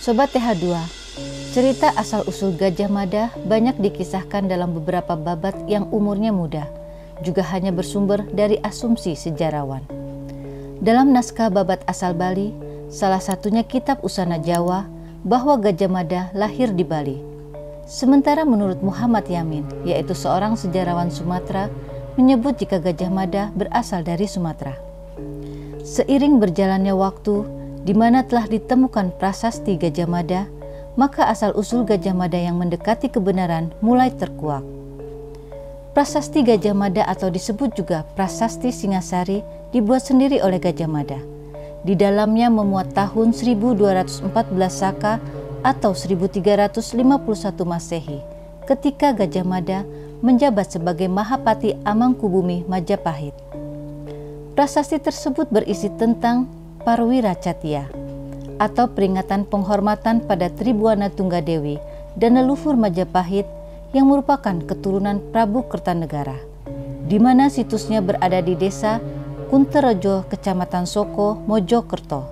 Sobat TH2, cerita asal-usul Gajah Mada banyak dikisahkan dalam beberapa babat yang umurnya muda, juga hanya bersumber dari asumsi sejarawan. Dalam naskah babat asal Bali, salah satunya kitab Usana Jawa, bahwa Gajah Mada lahir di Bali. Sementara menurut Muhammad Yamin, yaitu seorang sejarawan Sumatera, menyebut jika Gajah Mada berasal dari Sumatera. Seiring berjalannya waktu, di mana telah ditemukan prasasti Gajah Mada, maka asal-usul Gajah Mada yang mendekati kebenaran mulai terkuak. Prasasti Gajah Mada atau disebut juga Prasasti Singasari dibuat sendiri oleh Gajah Mada. Di dalamnya memuat tahun 1214 Saka atau 1351 Masehi, ketika Gajah Mada menjabat sebagai Mahapati Amangkubumi Majapahit. Prasasti tersebut berisi tentang Parwira Catia atau peringatan penghormatan pada Tribuana Tunggadewi dan leluhur Majapahit yang merupakan keturunan Prabu Kertanegara, di mana situsnya berada di desa Kunterejo, Kecamatan Soko, Mojokerto.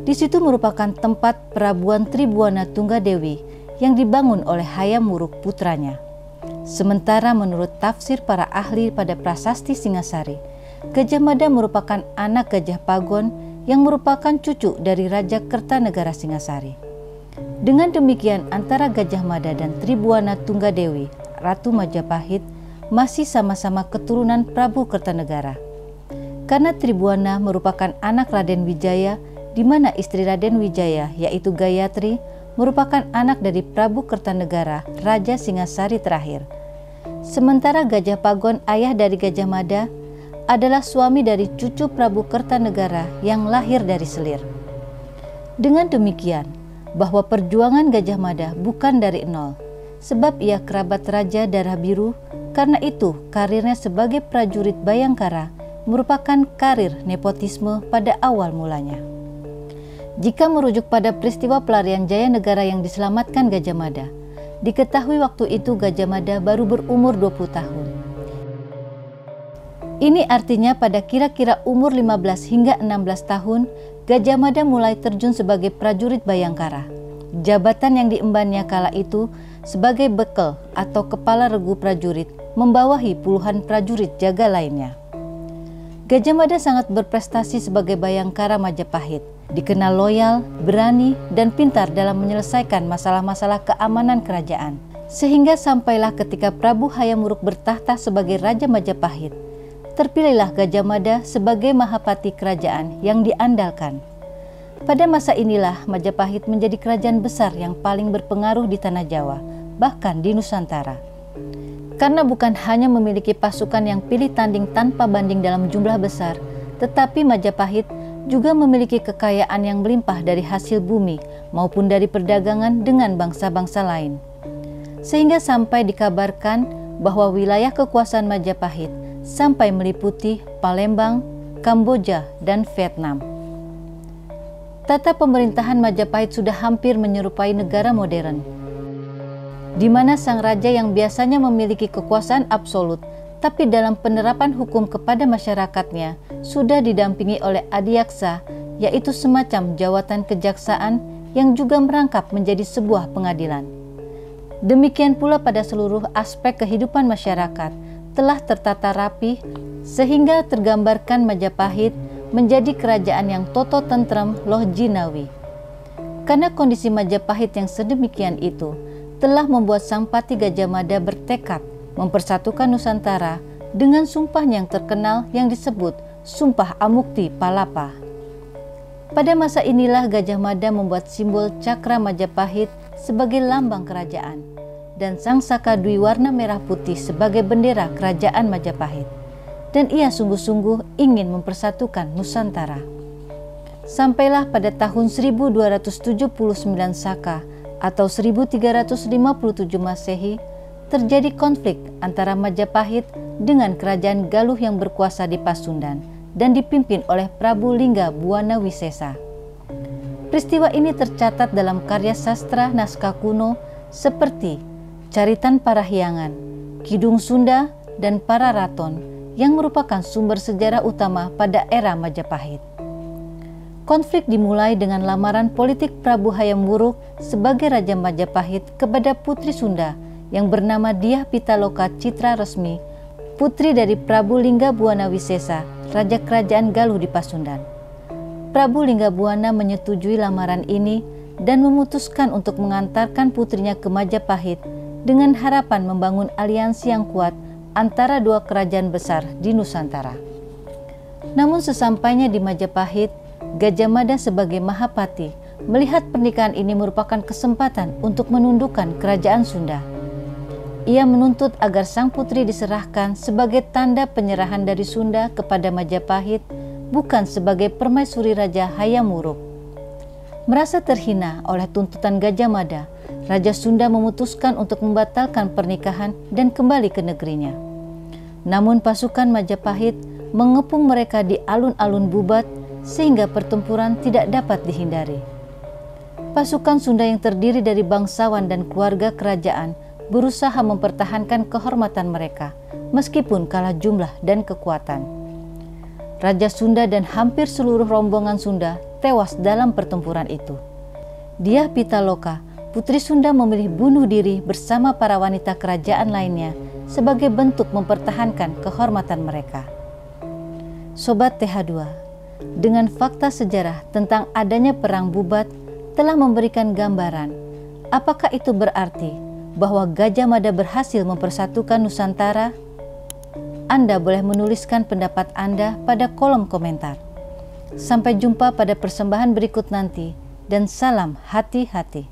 Di situ merupakan tempat perabuan Tribuana Tunggadewi yang dibangun oleh Hayam Wuruk putranya. Sementara menurut tafsir para ahli pada Prasasti Singasari, Gajah Mada merupakan anak Gajah Pagon yang merupakan cucu dari Raja Kertanegara Singasari. Dengan demikian, antara Gajah Mada dan Tribuana Tunggadewi, Ratu Majapahit, masih sama-sama keturunan Prabu Kertanegara. Karena Tribuana merupakan anak Raden Wijaya, di mana istri Raden Wijaya, yaitu Gayatri, merupakan anak dari Prabu Kertanegara, Raja Singasari terakhir. Sementara Gajah Pagon, ayah dari Gajah Mada, adalah suami dari cucu Prabu Kertanegara yang lahir dari Selir. Dengan demikian, bahwa perjuangan Gajah Mada bukan dari nol, sebab ia kerabat Raja Darah Biru. Karena itu, karirnya sebagai prajurit Bayangkara merupakan karir nepotisme pada awal mulanya. Jika merujuk pada peristiwa pelarian Jaya Negara yang diselamatkan Gajah Mada, diketahui waktu itu Gajah Mada baru berumur 20 tahun. Ini artinya pada kira-kira umur 15 hingga 16 tahun, Gajah Mada mulai terjun sebagai prajurit Bayangkara. Jabatan yang diembannya kala itu sebagai bekel atau kepala regu prajurit, membawahi puluhan prajurit jaga lainnya. Gajah Mada sangat berprestasi sebagai Bayangkara Majapahit, dikenal loyal, berani, dan pintar dalam menyelesaikan masalah-masalah keamanan kerajaan. Sehingga sampailah ketika Prabu Hayam Wuruk bertahta sebagai Raja Majapahit, terpilihlah Gajah Mada sebagai Mahapati kerajaan yang diandalkan. Pada masa inilah Majapahit menjadi kerajaan besar yang paling berpengaruh di tanah Jawa, bahkan di Nusantara. Karena bukan hanya memiliki pasukan yang pilih tanding tanpa banding dalam jumlah besar, tetapi Majapahit juga memiliki kekayaan yang melimpah dari hasil bumi maupun dari perdagangan dengan bangsa-bangsa lain. Sehingga sampai dikabarkan bahwa wilayah kekuasaan Majapahit sampai meliputi Palembang, Kamboja, dan Vietnam. Tata pemerintahan Majapahit sudah hampir menyerupai negara modern, di mana sang raja yang biasanya memiliki kekuasaan absolut, tapi dalam penerapan hukum kepada masyarakatnya sudah didampingi oleh adiaksa, yaitu semacam jawatan kejaksaan yang juga merangkap menjadi sebuah pengadilan. Demikian pula pada seluruh aspek kehidupan masyarakat telah tertata rapi, sehingga tergambarkan Majapahit menjadi kerajaan yang toto tentrem loh jinawi. Karena kondisi Majapahit yang sedemikian itu telah membuat sang Pati Gajah Mada bertekad mempersatukan Nusantara dengan sumpahnya yang terkenal yang disebut Sumpah Amukti Palapa. Pada masa inilah Gajah Mada membuat simbol cakra Majapahit sebagai lambang kerajaan dan sang saka dwi warna merah putih sebagai bendera kerajaan Majapahit, dan ia sungguh-sungguh ingin mempersatukan Nusantara. Sampailah pada tahun 1279 Saka atau 1357 Masehi, terjadi konflik antara Majapahit dengan kerajaan Galuh yang berkuasa di Pasundan dan dipimpin oleh Prabu Lingga Buwana Wisesa. Peristiwa ini tercatat dalam karya sastra naskah kuno seperti Caritan Parahyangan, Kidung Sunda, dan Pararaton yang merupakan sumber sejarah utama pada era Majapahit. Konflik dimulai dengan lamaran politik Prabu Hayam Wuruk sebagai Raja Majapahit kepada putri Sunda yang bernama Dyah Pitaloka Citra Resmi, putri dari Prabu Linggabuana Wisesa, Raja Kerajaan Galuh di Pasundan. Prabu Linggabuana menyetujui lamaran ini dan memutuskan untuk mengantarkan putrinya ke Majapahit dengan harapan membangun aliansi yang kuat antara dua kerajaan besar di Nusantara. Namun sesampainya di Majapahit, Gajah Mada sebagai Mahapati melihat pernikahan ini merupakan kesempatan untuk menundukkan kerajaan Sunda. Ia menuntut agar sang putri diserahkan sebagai tanda penyerahan dari Sunda kepada Majapahit, bukan sebagai permaisuri Raja Hayam Wuruk. Merasa terhina oleh tuntutan Gajah Mada, Raja Sunda memutuskan untuk membatalkan pernikahan dan kembali ke negerinya. Namun pasukan Majapahit mengepung mereka di alun-alun Bubat sehingga pertempuran tidak dapat dihindari. Pasukan Sunda yang terdiri dari bangsawan dan keluarga kerajaan berusaha mempertahankan kehormatan mereka meskipun kalah jumlah dan kekuatan. Raja Sunda dan hampir seluruh rombongan Sunda tewas dalam pertempuran itu. Dyah Pitaloka, putri Sunda, memilih bunuh diri bersama para wanita kerajaan lainnya sebagai bentuk mempertahankan kehormatan mereka. Sobat TH2, dengan fakta sejarah tentang adanya Perang Bubat telah memberikan gambaran. Apakah itu berarti bahwa Gajah Mada berhasil mempersatukan Nusantara? Anda boleh menuliskan pendapat Anda pada kolom komentar. Sampai jumpa pada persembahan berikut nanti, dan salam hati-hati.